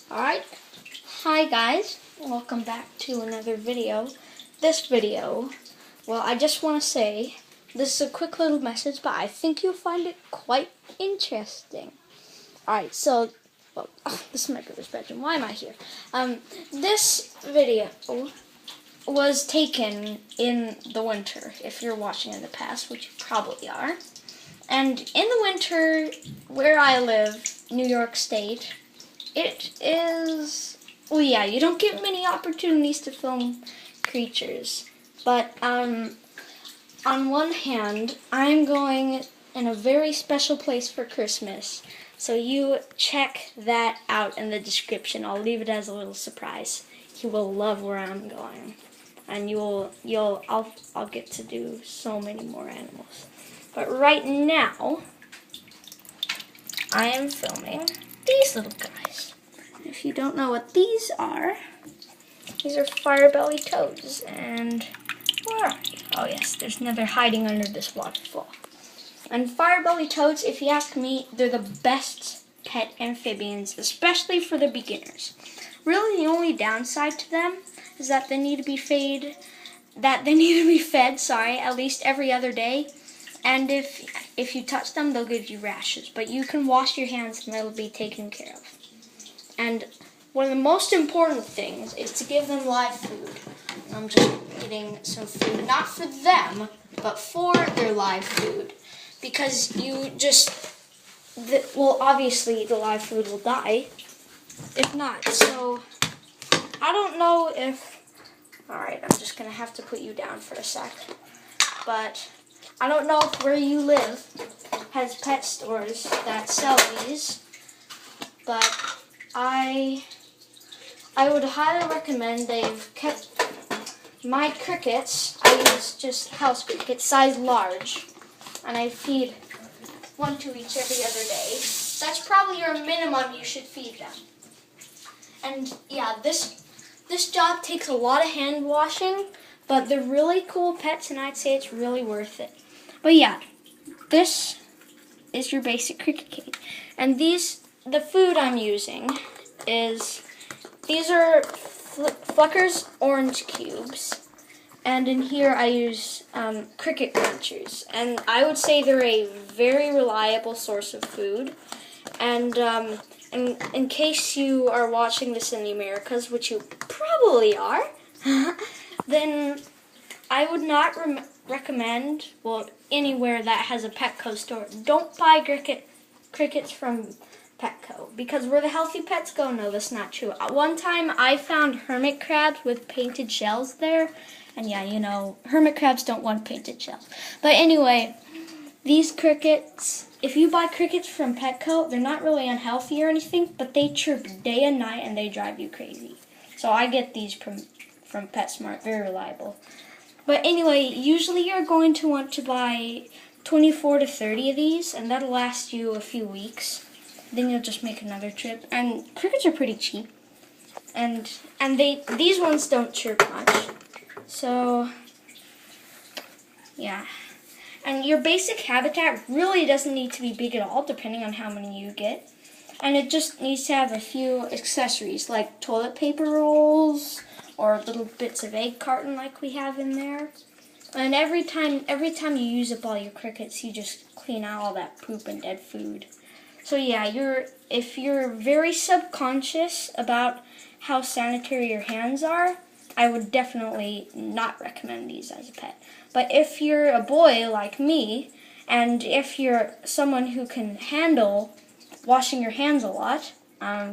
Alright, hi guys, welcome back to another video. This video, well, I just want to say, this is a quick little message, but I think you'll find it quite interesting. Alright, so, well, this is my brother's bedroom. Why am I here? This video was taken in the winter, if you're watching in the past, which you probably are. And in the winter, where I live, New York State, it is, well, yeah, you don't get many opportunities to film creatures. But on one hand, I'm going in a very special place for Christmas. So you check that out in the description. I'll leave it as a little surprise. You will love where I'm going. And I'll get to do so many more animals. But right now, I am filming these little guys. If you don't know what these are Firebelly toads. And where are you? Oh yes, there's another hiding under this waterfall. And Firebelly toads, if you ask me, they're the best pet amphibians, especially for the beginners. Really, the only downside to them is that they need to be fed. At least every other day. And if you touch them, they'll give you rashes. But you can wash your hands and they'll be taken care of. And one of the most important things is to give them live food. And I'm just getting some food, not for them, but for their live food. Because obviously the live food will die if not. So, I don't know if, alright, I'm just going to have to put you down for a sec. But I don't know if where you live has pet stores that sell these, but I would highly recommend. They've kept my crickets. I use just house crickets, size large, and I feed one to each every other day. That's probably your minimum you should feed them. And yeah, this job takes a lot of hand washing, but they're really cool pets, and I'd say it's really worth it. But yeah, this is your basic cricket cage. And the food I'm using is, these are Flucker's orange cubes. And in here I use cricket crunchers. And I would say they're a very reliable source of food. And in case you are watching this in the Americas, which you probably are, then I would not recommend, well, anywhere that has a Petco store, don't buy crickets from Petco, because where the healthy pets go, no, that's not true. One time I found hermit crabs with painted shells there, and yeah, you know, hermit crabs don't want painted shells. But anyway, these crickets, if you buy crickets from Petco, they're not really unhealthy or anything, but they chirp day and night and they drive you crazy. So I get these from PetSmart, very reliable. But anyway, usually you're going to want to buy 24 to 30 of these, and that'll last you a few weeks. Then you'll just make another trip. And crickets are pretty cheap. And these ones don't chirp much. So, yeah. And your basic habitat really doesn't need to be big at all, depending on how many you get. And it just needs to have a few accessories, like toilet paper rolls, or little bits of egg carton like we have in there. And every time you use up all your crickets, you just clean out all that poop and dead food. So yeah, if you're very subconscious about how sanitary your hands are, I would definitely not recommend these as a pet. But if you're a boy like me, and if you're someone who can handle washing your hands a lot,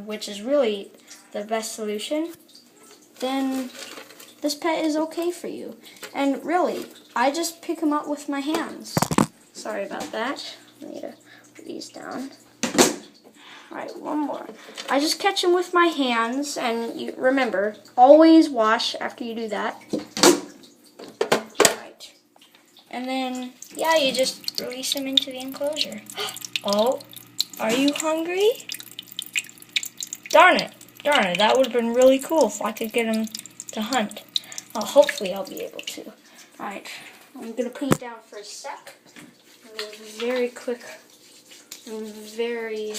which is really the best solution, then this pet is okay for you. And really, I just pick them up with my hands. Sorry about that. I need to put these down. Alright, one more. I just catch them with my hands, and you remember, always wash after you do that. Alright. And then, yeah, you just release them into the enclosure. Oh, are you hungry? Darn it, that would have been really cool if I could get him to hunt. Well, hopefully I'll be able to. Alright, I'm going to put you down for a sec. Very quick and very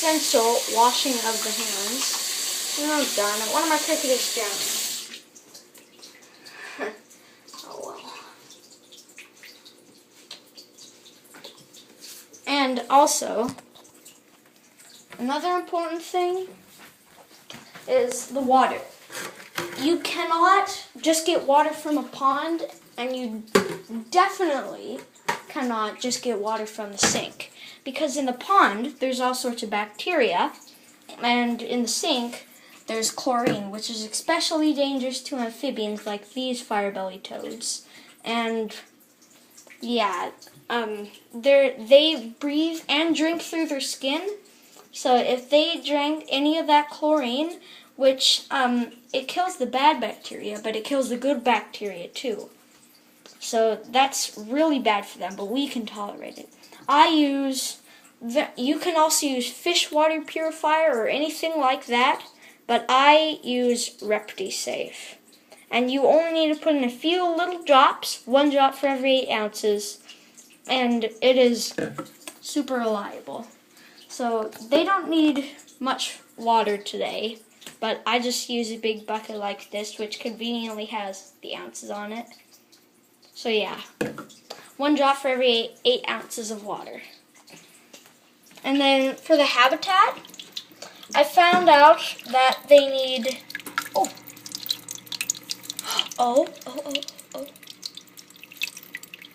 essential washing of the hands. Oh darn it, one of my cricketers drowned. Oh well. And also, another important thing is the water. You cannot just get water from a pond, and you definitely cannot just get water from the sink. Because in the pond, there's all sorts of bacteria, and in the sink, there's chlorine, which is especially dangerous to amphibians like these Firebelly toads. And yeah, they breathe and drink through their skin. So if they drank any of that chlorine, which it kills the bad bacteria, but it kills the good bacteria too. So that's really bad for them, but we can tolerate it. You can also use fish water purifier or anything like that, but I use ReptiSafe. And you only need to put in a few little drops, 1 drop for every 8 ounces, and it is super reliable. So they don't need much water today, but I just use a big bucket like this, which conveniently has the ounces on it. So yeah, 1 drop for every 8 ounces of water. And then for the habitat, I found out that they need, oh.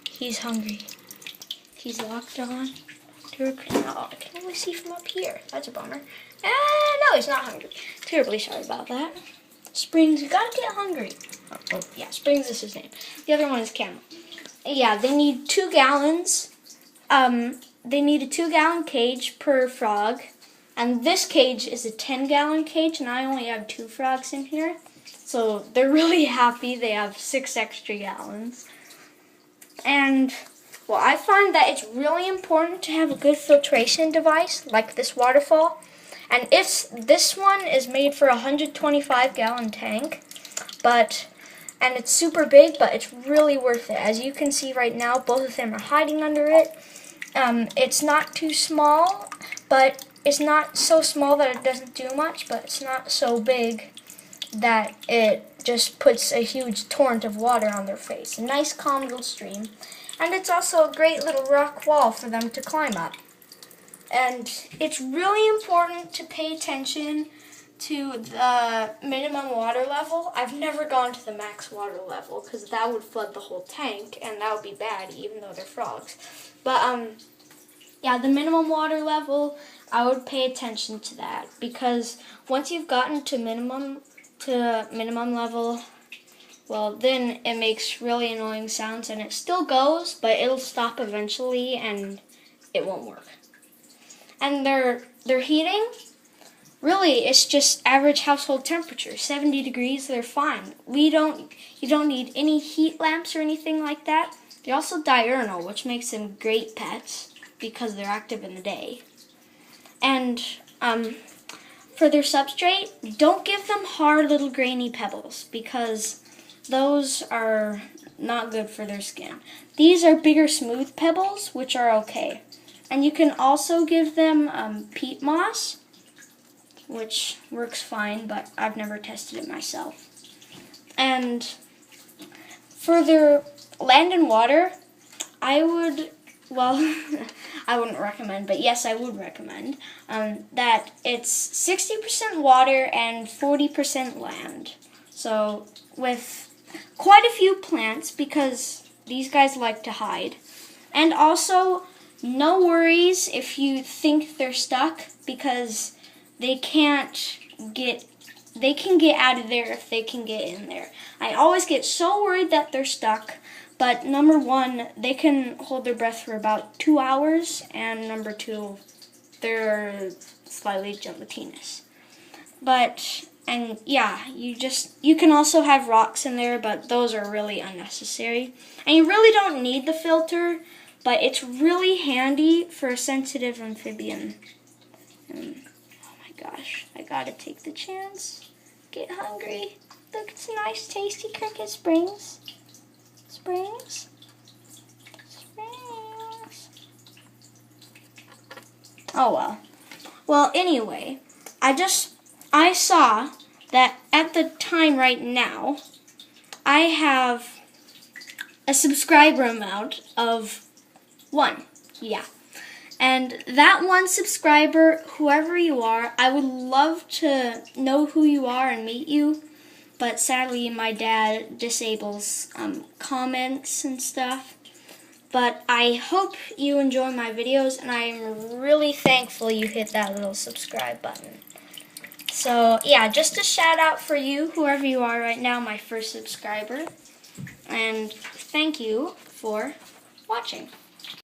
He's hungry. He's locked on to a canal. I can only see from up here. That's a bummer. No, he's not hungry. Terribly sorry about that. Springs, you gotta get hungry. Oh, yeah, Springs is his name. The other one is Camel. Yeah, they need 2 gallons. They need a 2-gallon cage per frog. And this cage is a 10-gallon cage, and I only have 2 frogs in here. So they're really happy they have 6 extra gallons. And, well, I find that it's really important to have a good filtration device, like this waterfall. And this one is made for a 125-gallon tank, and it's super big, but it's really worth it. As you can see right now, both of them are hiding under it. It's not too small, but it's not so small that it doesn't do much, but it's not so big that it just puts a huge torrent of water on their face. A nice calm little stream. And it's also a great little rock wall for them to climb up. And it's really important to pay attention to the minimum water level. I've never gone to the max water level because that would flood the whole tank, and that would be bad even though they're frogs. But yeah, the minimum water level, I would pay attention to that, because once you've gotten to minimum level, well, then it makes really annoying sounds, and it still goes, but it'll stop eventually and it won't work. And their heating, really, it's just average household temperature, 70 degrees, they're fine. You don't need any heat lamps or anything like that. They're also diurnal, which makes them great pets because they're active in the day. And for their substrate, don't give them hard little grainy pebbles because those are not good for their skin. These are bigger smooth pebbles, which are okay. And you can also give them peat moss, which works fine, but I've never tested it myself. And for their land and water, I would, well, I wouldn't recommend, but yes, I would recommend that it's 60% water and 40% land. So with quite a few plants, because these guys like to hide. And also, no worries if you think they're stuck, because they can get out of there if they can get in there. I always get so worried that they're stuck, but number one, they can hold their breath for about 2 hours, and number two, they're slightly gelatinous. And yeah, you can also have rocks in there, but those are really unnecessary. And you really don't need the filter, but it's really handy for a sensitive amphibian. And, oh my gosh, I gotta take the chance. Get hungry. Look, it's nice, tasty cricket springs. Springs. Oh well. Well, anyway, I saw that at the time right now, I have a subscriber amount of 1. Yeah. And that 1 subscriber, whoever you are, I would love to know who you are and meet you. But sadly, my dad disables comments and stuff. But I hope you enjoy my videos, and I'm really thankful you hit that little subscribe button. So, yeah, just a shout out for you, whoever you are right now, my first subscriber. And thank you for watching.